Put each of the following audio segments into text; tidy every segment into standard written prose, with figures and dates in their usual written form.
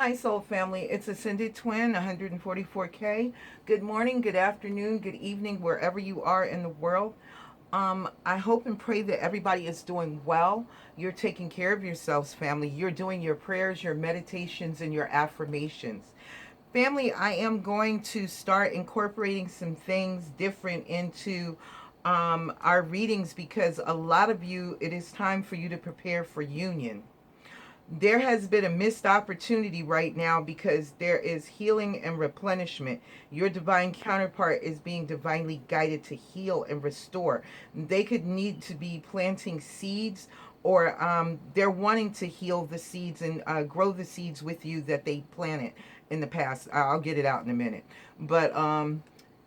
Hi, Soul Family. It's Ascended Twin, 144K. Good morning, good afternoon, good evening, wherever you are in the world. I hope and pray that everybody is doing well. You're taking care of yourselves, family. You're doing your prayers, your meditations, and your affirmations. Family, I am going to start incorporating some things different into our readings because a lot of you, it is time for you to prepare for union. There has been a missed opportunity right now because there is healing and replenishment. Your divine counterpart is being divinely guided to heal and restore. They could need to be planting seeds, or they're wanting to heal the seeds and grow the seeds with you that they planted in the past. I'll get it out in a minute. But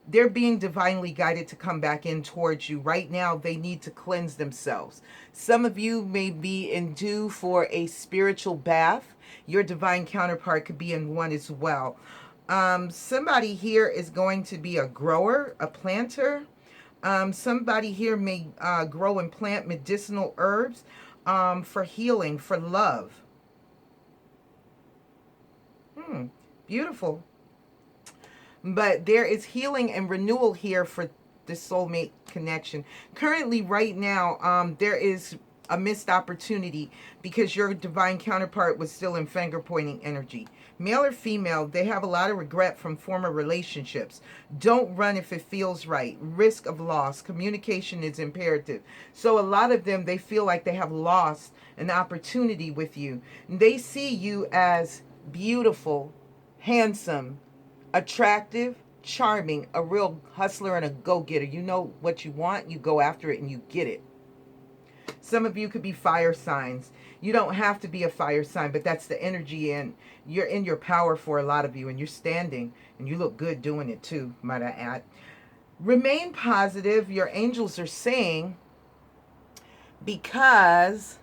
they're being divinely guided to come back in towards you. Right now, they need to cleanse themselves. Some of you may be in due for a spiritual bath. Your divine counterpart could be in one as well. Somebody here is going to be a grower, a planter. Somebody here may grow and plant medicinal herbs for healing, for love. Beautiful. But there is healing and renewal here for the soulmate connection. Currently, right now, there is a missed opportunity because your divine counterpart was still in finger pointing energy. Male or female, they have a lot of regret from former relationships. Don't run if it feels right. Risk of loss. Communication is imperative. So a lot of them, they feel like they have lost an opportunity with you. They see you as beautiful, handsome, attractive, charming, a real hustler and a go-getter. You know what you want, you go after it, and you get it. Some of you could be fire signs. You don't have to be a fire sign, but that's the energy, and you're in your power for a lot of you, and you're standing, and you look good doing it too, might I add. Remain positive. Your angels are saying, because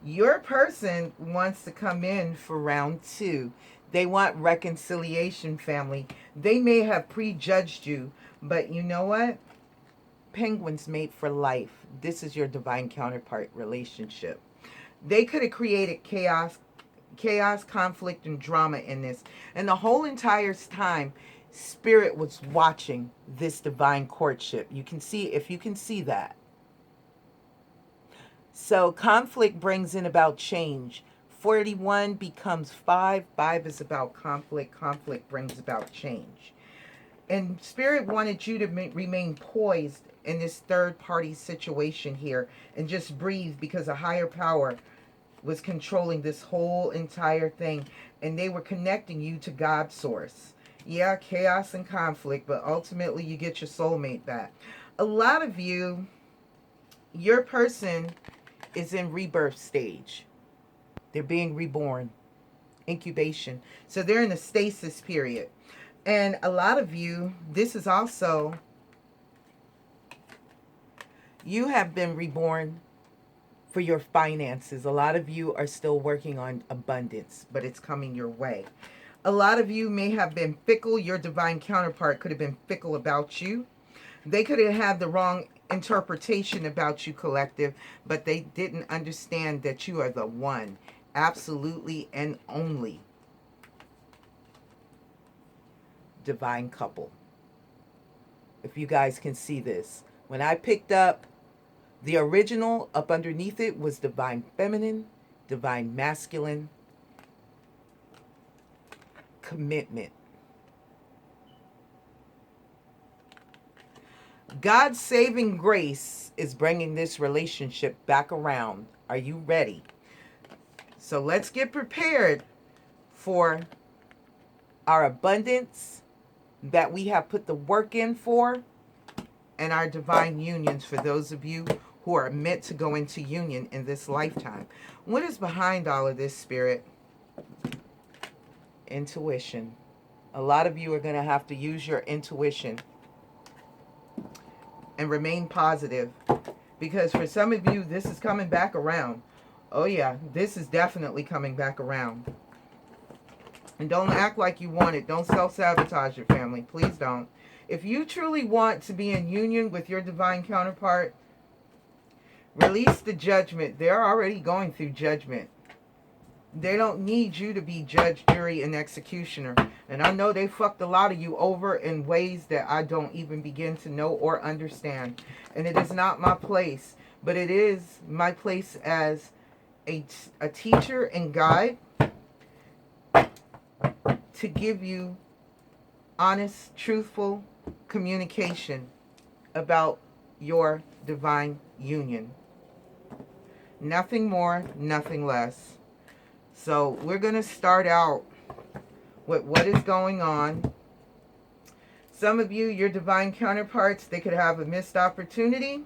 your person wants to come in for round 2. They want reconciliation, family. They may have prejudged you, but you know what? Penguins mate for life. This is your divine counterpart relationship. They could have created chaos, conflict, and drama in this. And the whole entire time, Spirit was watching this divine courtship. You can see, if you can see that. So conflict brings in about change. 41 becomes 5. 5 is about conflict. Conflict brings about change. And Spirit wanted you to remain poised in this third party situation here and just breathe, because a higher power was controlling this whole entire thing, and they were connecting you to God source. Yeah, chaos and conflict, but ultimately you get your soulmate back. A lot of you, your person is in rebirth stage. They're being reborn. Incubation. So they're in a stasis period. And a lot of you, this is also, you have been reborn for your finances. A lot of you are still working on abundance, but it's coming your way. A lot of you may have been fickle. Your divine counterpart could have been fickle about you. They could have had the wrong interpretation about you, collective, but they didn't understand that you are the one, absolutely and only divine couple. If you guys can see this, when I picked up the original, up underneath it was divine feminine, divine masculine, commitment. God's saving grace is bringing this relationship back around. Are you ready? So let's get prepared for our abundance that we have put the work in for, and our divine unions for those of you who are meant to go into union in this lifetime. What is behind all of this, Spirit? Intuition. A lot of you are going to have to use your intuition and remain positive, because for some of you, this is coming back around. Oh yeah, this is definitely coming back around. And don't act like you want it. Don't self-sabotage your family. Please don't. If you truly want to be in union with your divine counterpart, release the judgment. They're already going through judgment. They don't need you to be judge, jury, and executioner. And I know they fucked a lot of you over in ways that I don't even begin to know or understand. And it is not my place, but it is my place as a teacher and guide to give you honest, truthful communication about your divine union. Nothing more, nothing less. So we're going to start out with what is going on. Some of you, your divine counterparts, they could have a missed opportunity.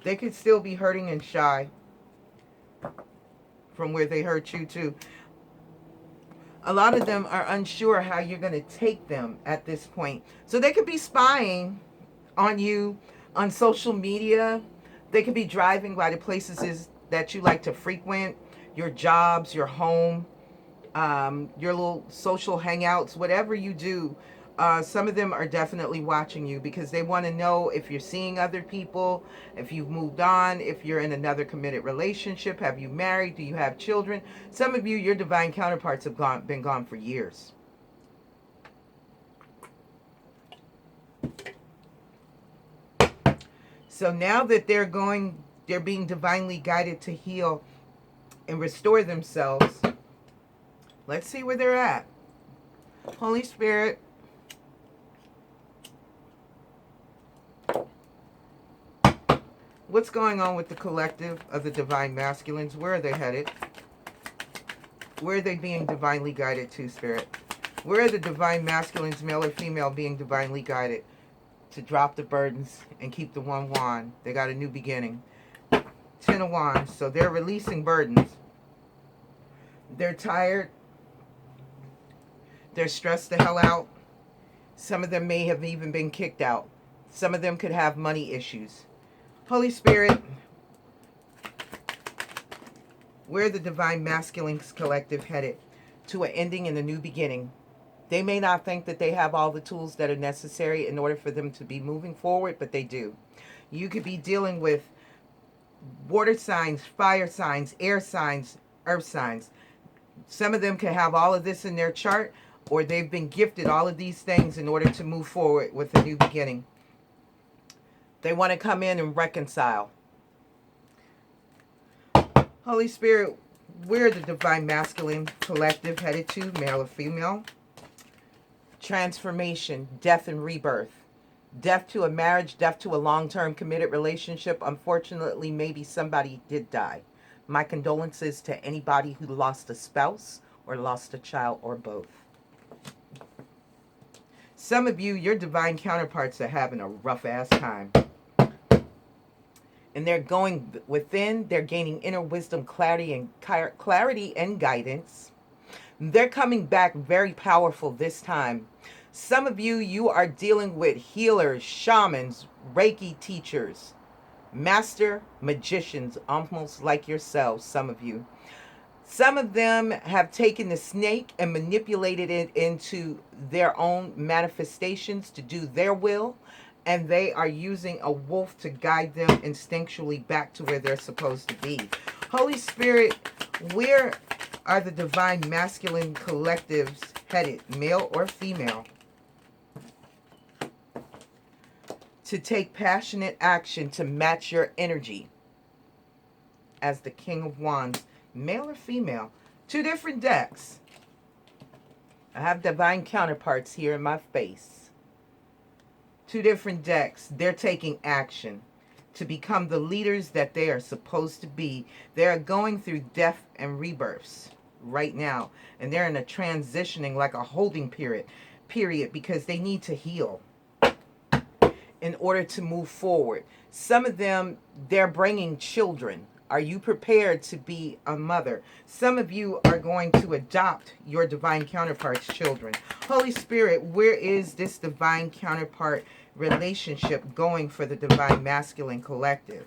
They could still be hurting and shy from where they hurt you too. A lot of them are unsure how you're going to take them at this point. So they could be spying on you on social media. They could be driving by the places that you like to frequent, your jobs, your home, your little social hangouts, whatever you do. Some of them are definitely watching you because they want to know if you're seeing other people, if you've moved on, if you're in another committed relationship, have you married, do you have children? Some of you, your divine counterparts have been gone for years. So now that they're being divinely guided to heal and restore themselves, let's see where they're at. Holy Spirit, what's going on with the collective of the divine masculines? Where are they headed? Where are they being divinely guided to, Spirit? Where are the divine masculines, male or female, being divinely guided to drop the burdens and keep the one wand? They got a new beginning. 10 of Wands. So they're releasing burdens. They're tired. They're stressed the hell out. Some of them may have even been kicked out. Some of them could have money issues. Holy Spirit, where the divine masculines collective headed? To an ending and a new beginning. They may not think that they have all the tools that are necessary in order for them to be moving forward, but they do. You could be dealing with water signs, fire signs, air signs, earth signs. Some of them can have all of this in their chart, or they've been gifted all of these things in order to move forward with a new beginning. They want to come in and reconcile. Holy Spirit, where the divine masculine collective headed to, male or female? Transformation, death and rebirth. Death to a marriage, death to a long-term committed relationship. Unfortunately, maybe somebody did die. My condolences to anybody who lost a spouse or lost a child or both. Some of you, your divine counterparts are having a rough-ass time. And they're going within, they're gaining inner wisdom, clarity and guidance. They're coming back very powerful this time. Some of you, you are dealing with healers, shamans, Reiki teachers, master magicians, almost like yourselves, some of you. Some of them have taken the snake and manipulated it into their own manifestations to do their will. And they are using a wolf to guide them instinctually back to where they're supposed to be. Holy Spirit, where are the divine masculine collectives headed, male or female? To take passionate action to match your energy as the King of Wands, male or female? Two different decks. I have divine counterparts here in my face. Two different decks. They're taking action to become the leaders that they are supposed to be. They're going through death and rebirths right now. And they're in a transitioning, like a holding period because they need to heal in order to move forward. Some of them, they're bringing children. Are you prepared to be a mother? Some of you are going to adopt your divine counterpart's children. Holy Spirit, where is this divine counterpart relationship going for the divine masculine collective?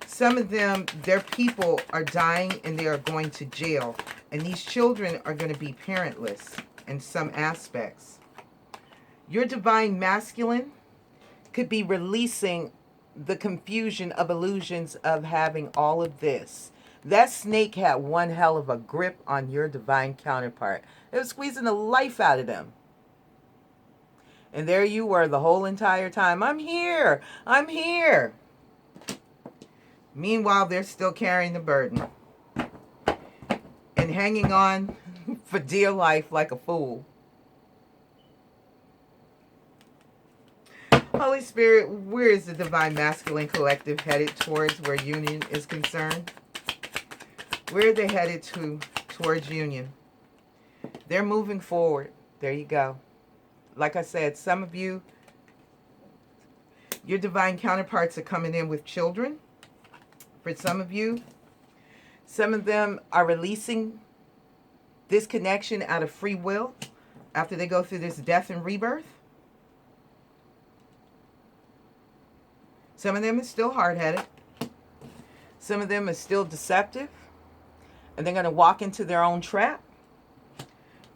Some of them, their people are dying and they are going to jail. And these children are going to be parentless in some aspects. Your divine masculine, could be releasing the confusion of illusions of having all of this. That snake had one hell of a grip on your divine counterpart. It was squeezing the life out of them. And there you were the whole entire time. I'm here. I'm here. Meanwhile, they're still carrying the burden and hanging on for dear life like a fool. Holy Spirit, where is the Divine Masculine Collective headed towards where union is concerned? Where are they headed towards union? They're moving forward. There you go. Like I said, some of you, your divine counterparts are coming in with children. For some of you, some of them are releasing this connection out of free will after they go through this death and rebirth. Some of them are still hard-headed. Some of them are still deceptive. And they're going to walk into their own trap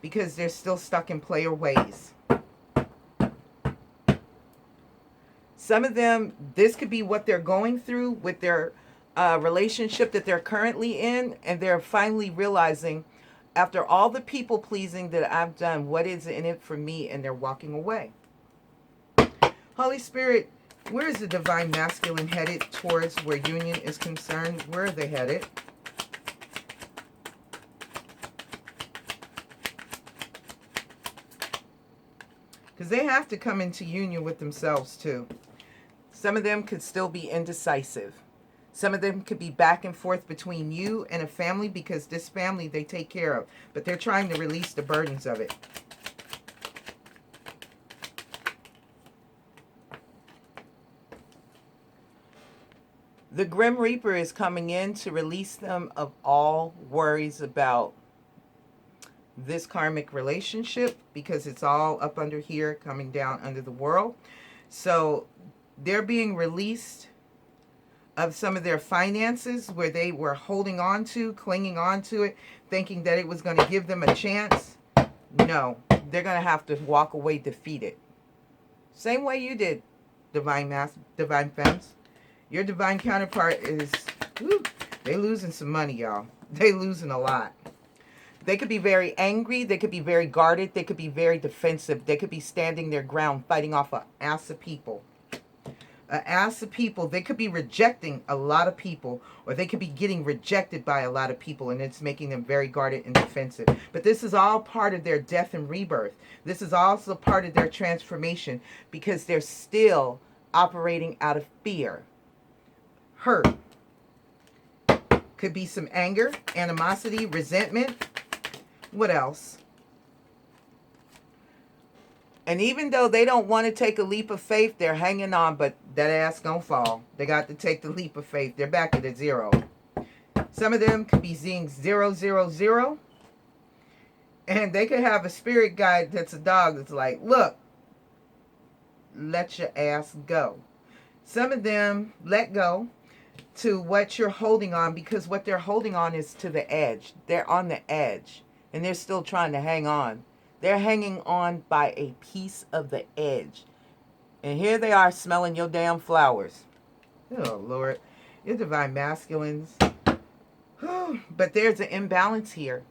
because they're still stuck in player ways. Some of them, this could be what they're going through with their relationship that they're currently in. And they're finally realizing, after all the people pleasing that I've done, what is in it for me? And they're walking away. Holy Spirit, where is the Divine Masculine headed towards where union is concerned? Where are they headed? Because they have to come into union with themselves too. Some of them could still be indecisive. Some of them could be back and forth between you and a family because this family they take care of. But they're trying to release the burdens of it. The Grim Reaper is coming in to release them of all worries about this karmic relationship because it's all up under here, coming down under the world. So they're being released of some of their finances where they were holding on to, clinging on to it, thinking that it was going to give them a chance. No, they're going to have to walk away defeated. Same way you did, Divine Femmes. Your divine counterpart is, they losing some money, y'all. They losing a lot. They could be very angry. They could be very guarded. They could be very defensive. They could be standing their ground, fighting off an ass of people. An ass of people. They could be rejecting a lot of people, or they could be getting rejected by a lot of people, and it's making them very guarded and defensive. But this is all part of their death and rebirth. This is also part of their transformation because they're still operating out of fear. Hurt. Could be some anger, animosity, resentment. What else? And even though they don't want to take a leap of faith, they're hanging on, but that ass gonna fall. They got to take the leap of faith. They're back at a zero. Some of them could be seeing 0, 0, 0. And they could have a spirit guide that's a dog that's like, look, let your ass go. Some of them let go to what you're holding on because what they're holding on is to the edge. They're on the edge and they're still trying to hang on. They're hanging on by a piece of the edge. And here they are smelling your damn flowers. Oh, Lord. You're divine masculines. But there's an imbalance here.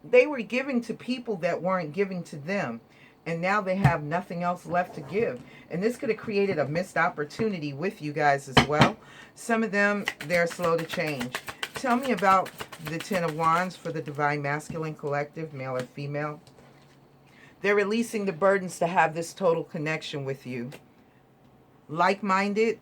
They were giving to people that weren't giving to them. And now they have nothing else left to give. And this could have created a missed opportunity with you guys as well. Some of them, they're slow to change. Tell me about the Ten of Wands for the Divine Masculine Collective, male or female. They're releasing the burdens to have this total connection with you. Like-minded,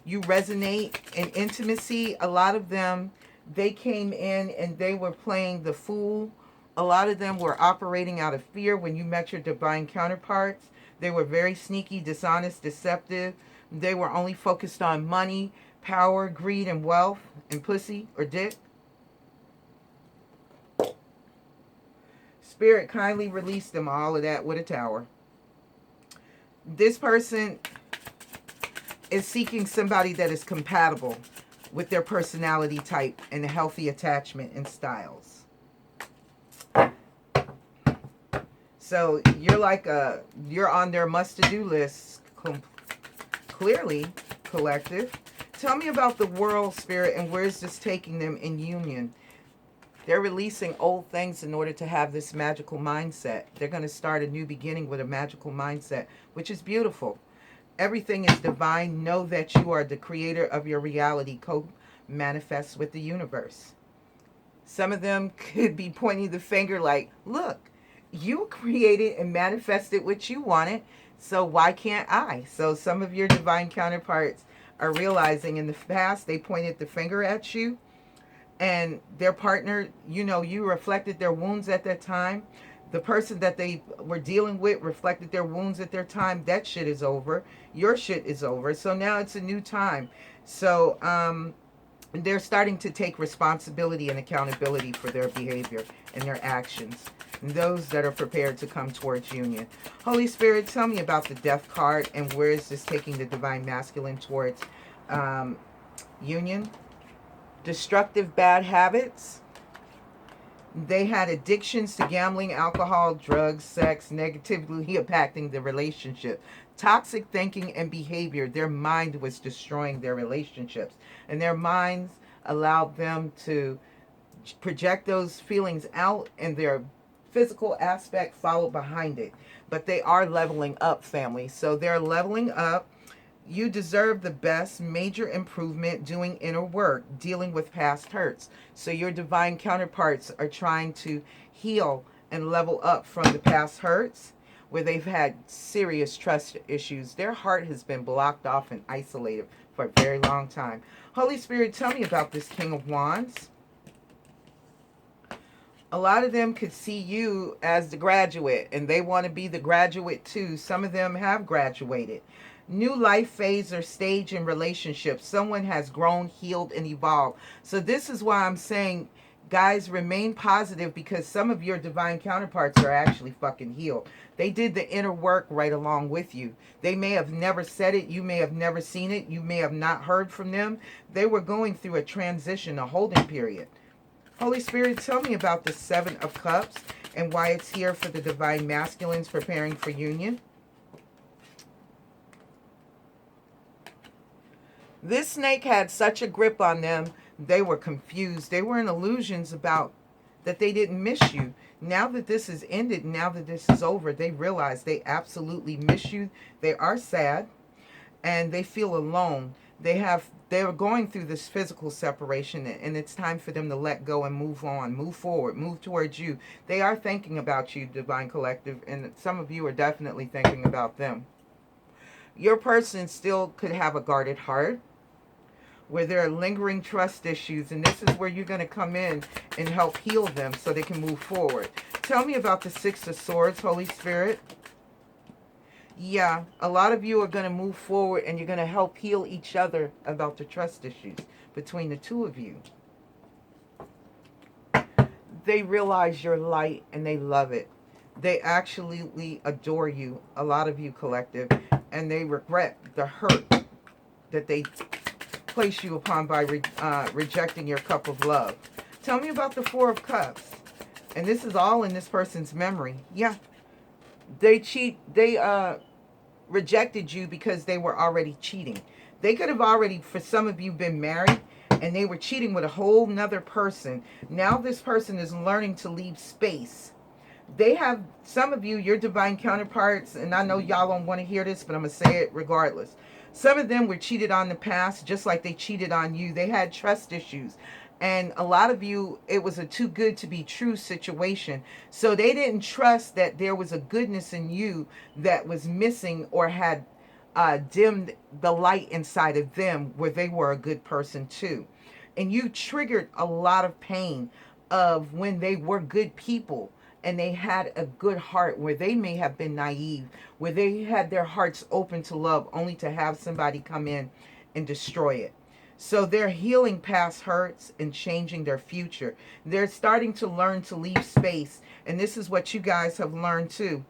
you resonate in intimacy. A lot of them, they came in and they were playing the fool. A lot of them were operating out of fear when you met your divine counterparts. They were very sneaky, dishonest, deceptive. They were only focused on money, power, greed, and wealth, and pussy or dick. Spirit kindly released them all of that with a tower. This person is seeking somebody that is compatible with their personality type and a healthy attachment and styles. So you're on their must-to-do list, clearly, collective. Tell me about the world, Spirit, and where is this taking them in union? They're releasing old things in order to have this magical mindset. They're going to start a new beginning with a magical mindset, which is beautiful. Everything is divine. Know that you are the creator of your reality. Co-manifest with the universe. Some of them could be pointing the finger like, look, you created and manifested what you wanted, so why can't I? So some of your divine counterparts are realizing in the past they pointed the finger at you, and their partner, you reflected their wounds at that time. The person that they were dealing with reflected their wounds at their time. That shit is over. Your shit is over. So now it's a new time. So they're starting to take responsibility and accountability for their behavior and their actions. And those that are prepared to come towards union. Holy Spirit, tell me about the Death card and where is this taking the divine masculine towards union. Destructive bad habits. They had addictions to gambling, alcohol, drugs, sex, negatively impacting the relationship. Toxic thinking and behavior. Their mind was destroying their relationships. And their minds allowed them to project those feelings out, and their physical aspect followed behind it. But they are leveling up, family. So they're leveling up. You deserve the best, major improvement, doing inner work, dealing with past hurts. So your divine counterparts are trying to heal and level up from the past hurts where they've had serious trust issues. Their heart has been blocked off and isolated for a very long time. Holy Spirit, tell me about this King of Wands. A lot of them could see you as the graduate, and they want to be the graduate too. Some of them have graduated. New life phase or stage in relationships. Someone has grown, healed, and evolved. So this is why I'm saying, guys, remain positive, because some of your divine counterparts are actually fucking healed. They did the inner work right along with you. They may have never said it. You may have never seen it. You may have not heard from them. They were going through a transition, a holding period. Holy Spirit, tell me about the Seven of Cups and why it's here for the divine masculines preparing for union. This snake had such a grip on them, they were confused. They were in illusions about that they didn't miss you. Now that this is ended, now that this is over, they realize they absolutely miss you. They are sad and they feel alone. They're going through this physical separation, and it's time for them to let go and move on, move forward, move towards you. They are thinking about you, Divine Collective, and some of you are definitely thinking about them. Your person still could have a guarded heart, where there are lingering trust issues, and this is where you're going to come in and help heal them so they can move forward. Tell me about the Six of Swords, Holy Spirit. Yeah, a lot of you are going to move forward, and you're going to help heal each other about the trust issues between the two of you. They realize your light, and they love it. They actually adore you, a lot of you, collective, and they regret the hurt that they place you upon by rejecting your cup of love. Tell me about the Four of Cups. And this is all in this person's memory. Yeah. They rejected you because they were already cheating. They could have already, for some of you, been married, and they were cheating with a whole nother person. Now this person is learning to leave space. They have, some of you, your divine counterparts, and I know y'all don't want to hear this, but I'm going to say it regardless. Some of them were cheated on in the past, just like they cheated on you. They had trust issues. And a lot of you, it was a too good to be true situation. So they didn't trust that there was a goodness in you that was missing, or had dimmed the light inside of them where they were a good person too. And you triggered a lot of pain of when they were good people and they had a good heart, where they may have been naive, where they had their hearts open to love, only to have somebody come in and destroy it. So they're healing past hurts and changing their future. They're starting to learn to leave space. And this is what you guys have learned too.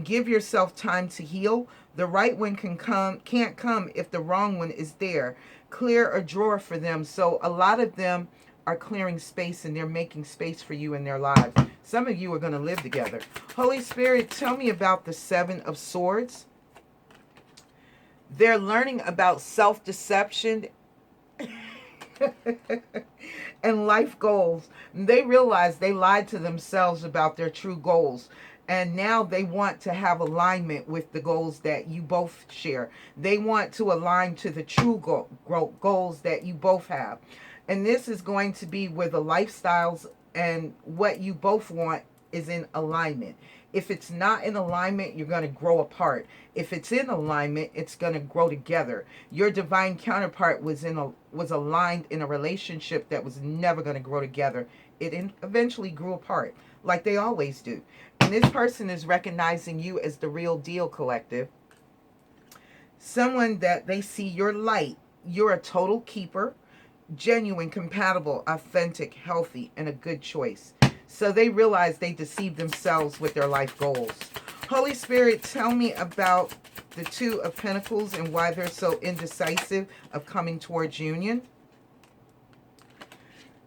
Give yourself time to heal. The right one can't come if the wrong one is there. Clear a drawer for them. So a lot of them are clearing space, and they're making space for you in their lives. Some of you are going to live together. Holy Spirit, tell me about the Seven of Swords. They're learning about self-deception and life goals. They realize they lied to themselves about their true goals. And now they want to have alignment with the goals that you both share. They want to align to the true goals that you both have. And this is going to be where the lifestyles and what you both want is in alignment. If it's not in alignment, you're going to grow apart. If it's in alignment, it's going to grow together. Your divine counterpart was aligned in a relationship that was never going to grow together. It eventually grew apart, like they always do. And this person is recognizing you as the real deal, collective. Someone that they see your light. You're a total keeper, genuine, compatible, authentic, healthy, and a good choice. So they realize they deceived themselves with their life goals. Holy Spirit, tell me about the Two of Pentacles and why they're so indecisive of coming towards union.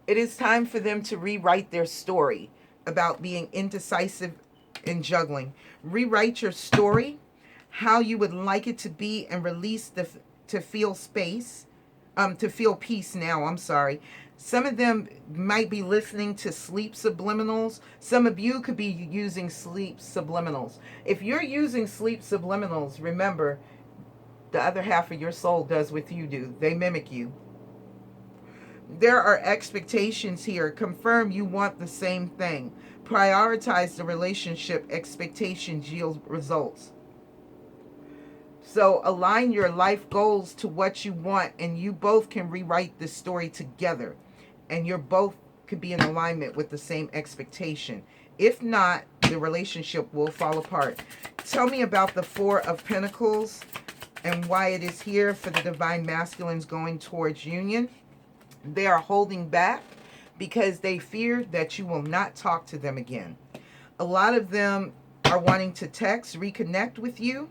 It is time for them to rewrite their story about being indecisive and juggling. Rewrite your story, how you would like it to be, and release to feel space, to feel peace now. I'm sorry. Some of them might be listening to sleep subliminals. Some of you could be using sleep subliminals. If you're using sleep subliminals, remember, the other half of your soul does what you do. They mimic you. There are expectations here. Confirm you want the same thing. Prioritize the relationship. Expectations yield results. So align your life goals to what you want, and you both can rewrite this story together. And you're both could be in alignment with the same expectation. If not, the relationship will fall apart. Tell me about the Four of Pentacles and why it is here for the divine masculines going towards union. They are holding back because they fear that you will not talk to them again. A lot of them are wanting to text, reconnect with you,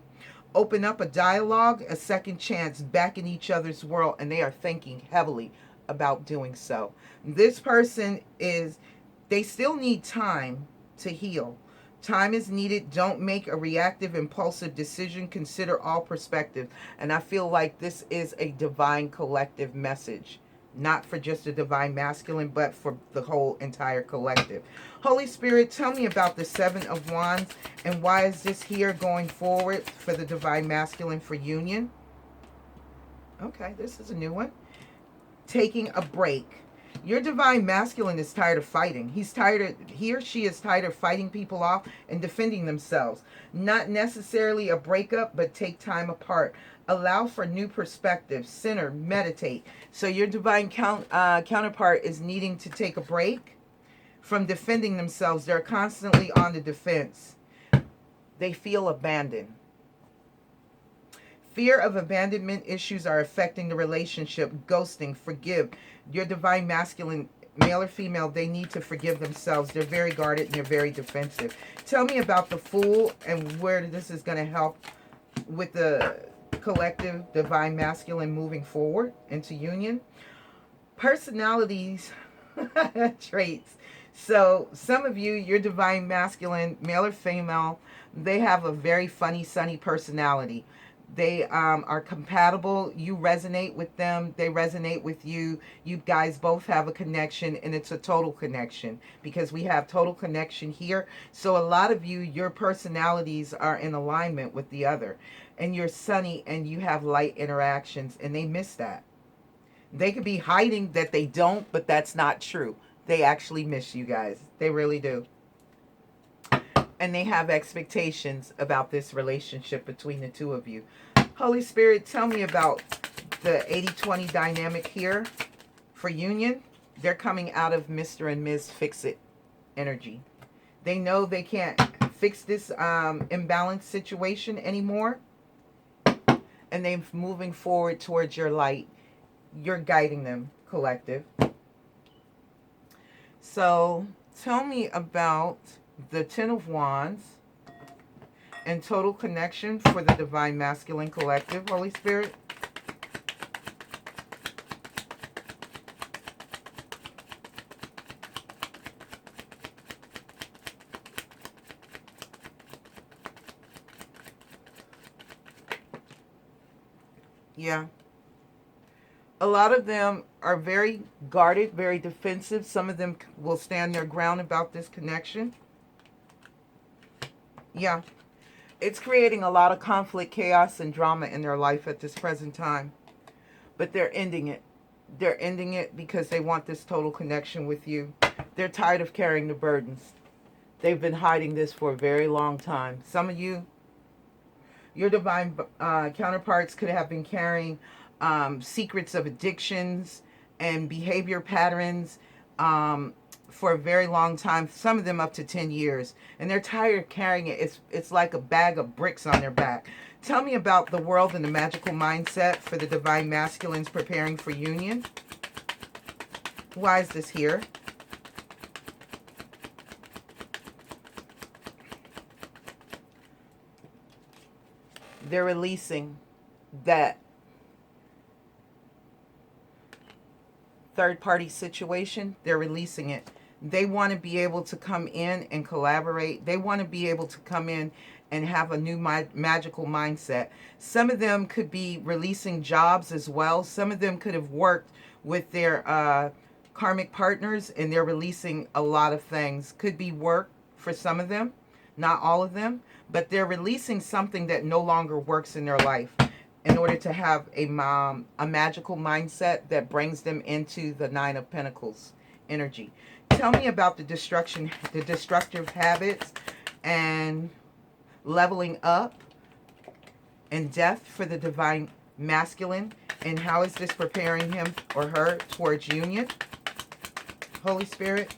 open up a dialogue, a second chance back in each other's world, and they are thinking heavily about doing so. This person they still need time to heal. Time is needed. Don't make a reactive, impulsive decision. Consider all perspective. And I feel like this is a divine collective message. Not for just a divine masculine, but for the whole entire collective. Holy Spirit, tell me about the Seven of Wands and why is this here going forward for the divine masculine for union? Okay, this is a new one. Taking a break. Your divine masculine is tired of fighting. He or she is tired of fighting people off and defending themselves. Not necessarily a breakup, but take time apart. Allow for new perspectives. Center, meditate. So your divine counterpart is needing to take a break from defending themselves. They're constantly on the defense. They feel abandoned. Fear of abandonment issues are affecting the relationship. Ghosting, forgive. Your divine masculine, male or female, they need to forgive themselves. They're very guarded and they're very defensive. Tell me about the Fool and where this is going to help with the collective divine masculine moving forward into union. Personalities, traits. So some of you, your divine masculine, male or female, they have a very funny, sunny personality. They are compatible. You resonate with them. They resonate with you. You guys both have a connection, and it's a total connection because we have total connection here. So a lot of you, your personalities are in alignment with the other. And you're sunny and you have light interactions, and they miss that. They could be hiding that they don't, but that's not true. They actually miss you guys. They really do. And they have expectations about this relationship between the two of you. Holy Spirit, tell me about the 80-20 dynamic here for union. They're coming out of Mr. and Ms. Fix-It energy. They know they can't fix this imbalanced situation anymore. And they're moving forward towards your light. You're guiding them, collective. So tell me about the Ten of Wands and total connection for the divine masculine collective. Holy Spirit. Yeah. A lot of them are very guarded, very defensive. Some of them will stand their ground about this connection. Yeah. It's creating a lot of conflict, chaos, and drama in their life at this present time. But they're ending it. They're ending it because they want this total connection with you. They're tired of carrying the burdens. They've been hiding this for a very long time. Some of you, your divine counterparts could have been carrying secrets of addictions and behavior patterns for a very long time, some of them up to 10 years. And they're tired of carrying it. It's like a bag of bricks on their back. Tell me about the world and the magical mindset for the divine masculines preparing for union. Why is this here? They're releasing that third-party situation. They're releasing it. They want to be able to come in and collaborate. They want to be able to come in and have a new magical mindset. Some of them could be releasing jobs as well. Some of them could have worked with their karmic partners, and they're releasing a lot of things. Could be work for some of them, not all of them, but they're releasing something that no longer works in their life in order to have a magical mindset that brings them into the Nine of Pentacles energy. Tell me about the destructive habits and leveling up and death for the divine masculine, and how is this preparing him or her towards union? Holy Spirit.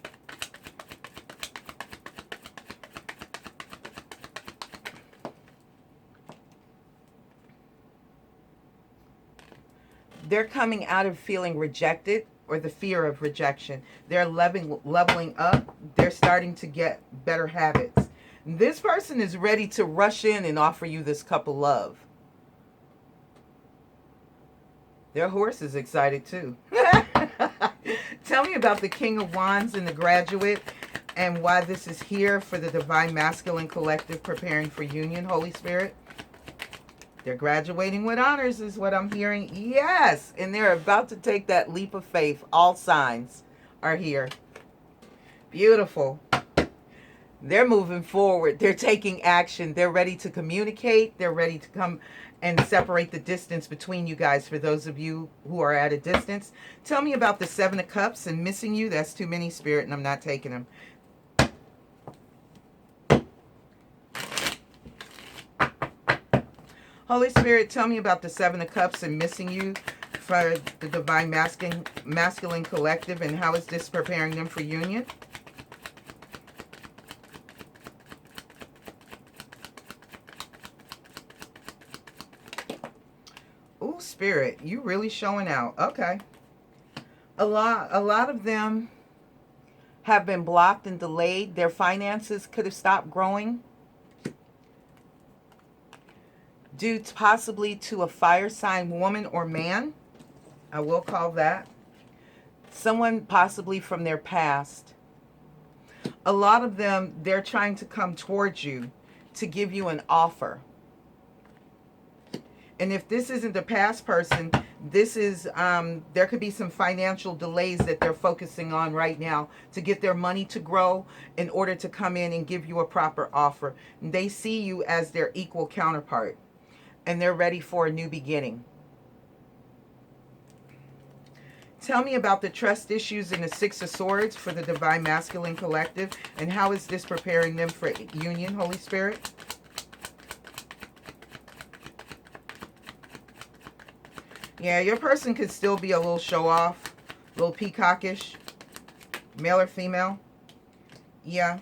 They're coming out of feeling rejected or the fear of rejection. They're leveling up. They're starting to get better habits. This person is ready to rush in and offer you this cup of love. Their horse is excited too. Tell me about the King of Wands and the Graduate and why this is here for the Divine Masculine Collective preparing for union, Holy Spirit. They're graduating with honors is what I'm hearing. Yes, and they're about to take that leap of faith. All signs are here. Beautiful. They're moving forward. They're taking action. They're ready to communicate. They're ready to come and separate the distance between you guys for those of you who are at a distance. Tell me about the Seven of Cups and missing you. That's too many, Spirit, and I'm not taking them. Holy Spirit, tell me about the Seven of Cups and missing you for the Divine Masculine Collective, and how is this preparing them for union? Ooh, Spirit, you really showing out. Okay. A lot of them have been blocked and delayed. Their finances could have stopped growing due to possibly to a fire sign woman or man. I will call that. Someone possibly from their past. A lot of them, they're trying to come towards you to give you an offer. And if this isn't a past person, this is, there could be some financial delays that they're focusing on right now to get their money to grow in order to come in and give you a proper offer. They see you as their equal counterpart, and they're ready for a new beginning. Tell me about the trust issues in the Six of Swords for the Divine Masculine Collective, and how is this preparing them for union, Holy Spirit? Yeah, your person could still be a little show-off, a little peacockish, male or female. Yeah.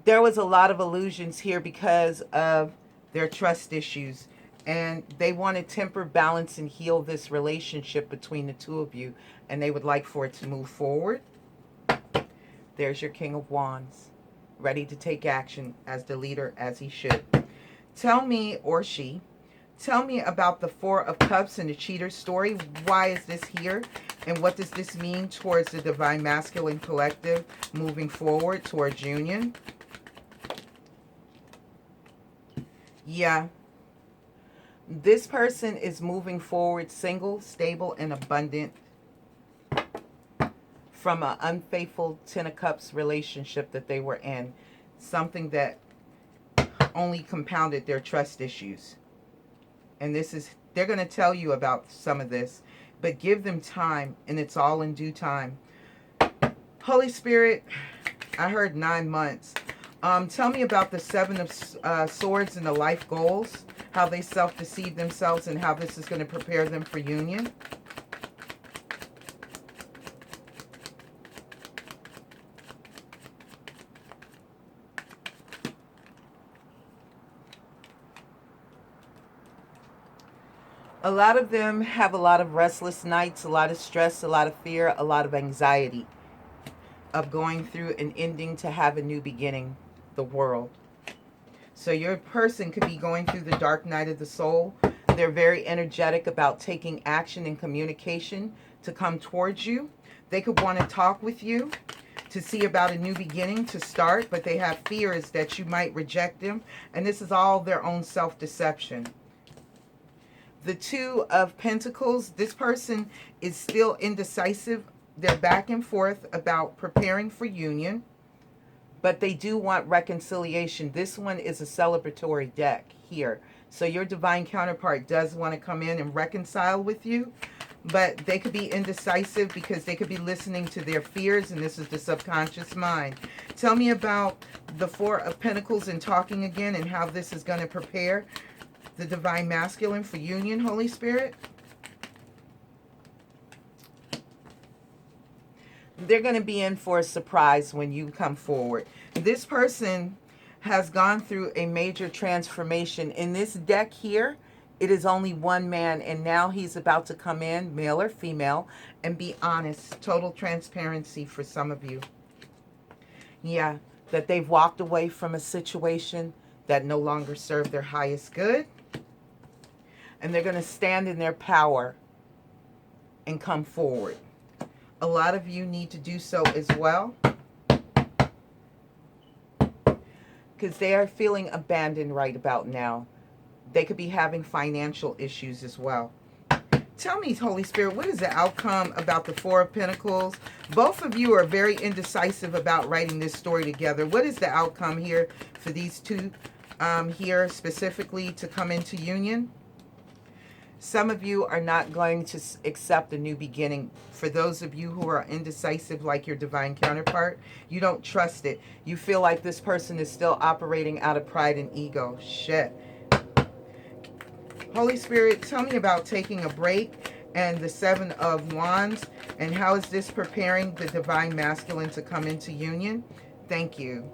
There was a lot of illusions here because of their trust issues. And they want to temper, balance, and heal this relationship between the two of you. And they would like for it to move forward. There's your King of Wands, ready to take action as the leader, as he should. Tell me, or she, tell me about the Four of Cups and the cheater story. Why is this here? And what does this mean towards the Divine Masculine Collective moving forward towards union? Yeah. This person is moving forward single, stable, and abundant from an unfaithful Ten of Cups relationship that they were in. Something that only compounded their trust issues. And they're going to tell you about some of this, but give them time, and it's all in due time. Holy Spirit, I heard 9 months. Tell me about the Seven of Swords and the life goals, how they self-deceive themselves, and how this is going to prepare them for union. A lot of them have a lot of restless nights, a lot of stress, a lot of fear, a lot of anxiety of going through and ending to have a new beginning, the world. So your person could be going through the dark night of the soul. They're very energetic about taking action and communication to come towards you. They could want to talk with you to see about a new beginning to start, but they have fears that you might reject them. And this is all their own self-deception. The Two of Pentacles, this person is still indecisive. They're back and forth about preparing for union, but they do want reconciliation. This one is a celebratory deck here. So your divine counterpart does want to come in and reconcile with you, but they could be indecisive because they could be listening to their fears, and this is the subconscious mind. Tell me about the Four of Pentacles and talking again, and how this is going to prepare the divine masculine for union, Holy Spirit. They're going to be in for a surprise when you come forward. This person has gone through a major transformation. In this deck here, it is only one man, and now he's about to come in, male or female, and be honest. Total transparency for some of you. Yeah, that they've walked away from a situation that no longer served their highest good. And they're going to stand in their power and come forward. A lot of you need to do so as well, because they are feeling abandoned right about now. They could be having financial issues as well. Tell me, Holy Spirit, what is the outcome about the Four of Pentacles? Both of you are very indecisive about writing this story together. What is the outcome here for these two here specifically to come into union? Some of you are not going to accept a new beginning. For those of you who are indecisive like your divine counterpart, you don't trust it. You feel like this person is still operating out of pride and ego. Shit. Holy Spirit, tell me about taking a break and the Seven of Wands, and how is this preparing the divine masculine to come into union? Thank you.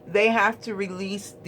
They have to release